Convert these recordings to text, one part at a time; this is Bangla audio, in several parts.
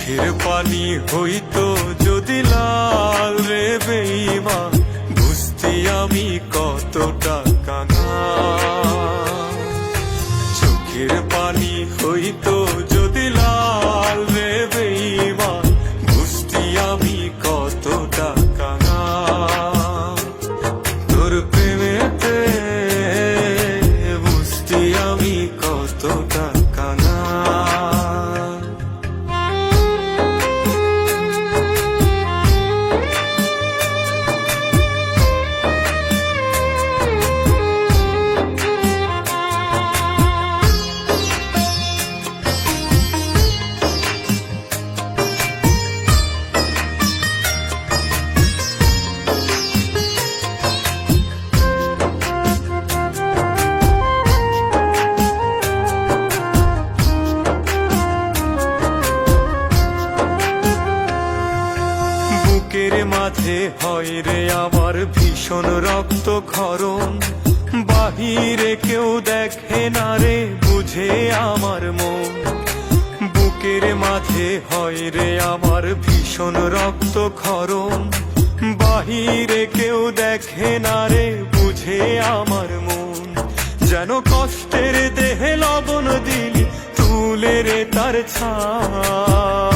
চোখের পানি হইতো যদি লাল রে বেঈমান, বুঝতি আমি কতটা কাঙাল। চোখের পানি হইতো যদি লাল রে বেঈমান, বুঝতি আমি কতটা কাঙাল। তোর প্রেমেতে বুঝতি আমি কতটা কাঙাল। বুকের মাঝে হয় রে আমার ভীষণ রক্তক্ষরণ, বাহিরে কেউ দেখে না রে বুঝে আমার মন। বুকের মাঝে হয় রে আমার ভীষণ রক্তক্ষরণ, বাহিরে কেউ দেখে না রে বুঝে আমার মন। যেন কষ্টের দেহে লবণ দিলি তুলে রে তার ছাপ।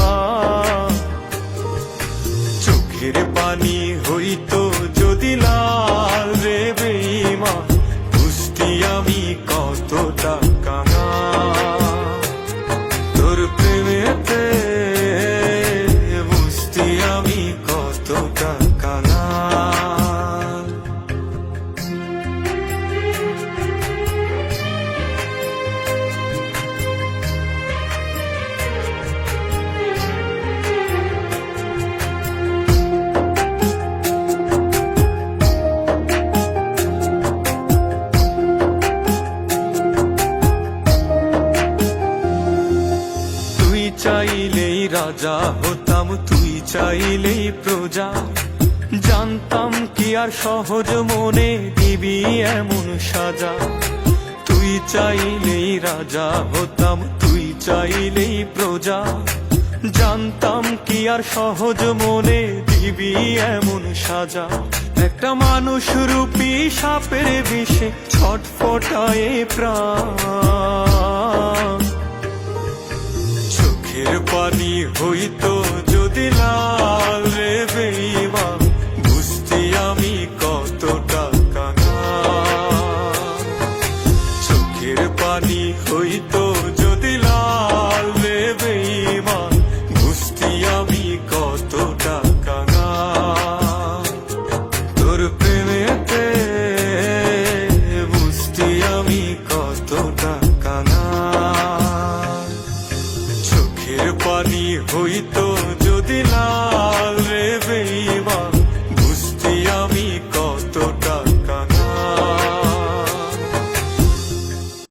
চোখের পানি হইতো যদি লাল রে বেঈমান, বুঝতি আমি কতটা কাঙাল। তোর প্রেমেতে বুঝতি আমি কতটা কাঙাল। চাইলেই রাজা হতাম, তুই চাইলেই প্রজা। জানতাম কি আর সহজ মনে দিবি এমন সাজা। তুই চাইলেই রাজা হতাম, তুই চাইলেই প্রজা। জানতাম কি আর সহজ মনে দিবি এমন সাজা। একটা মানুষ রূপী সাপের বিষে ছটফটায় প্রাণ। চোখের পানি হইতো যদি লাল রে বেঈমান, বুঝতি আমি কতটা কাঙাল। চোখের পানি হইতো যদি লাল রে বেঈমান, বুঝতি আমি কতটা কাঙাল। তোর প্রেমেতে বুঝতি আমি কতটা কাঙাল। চোখের পানি হইতো যদি লাল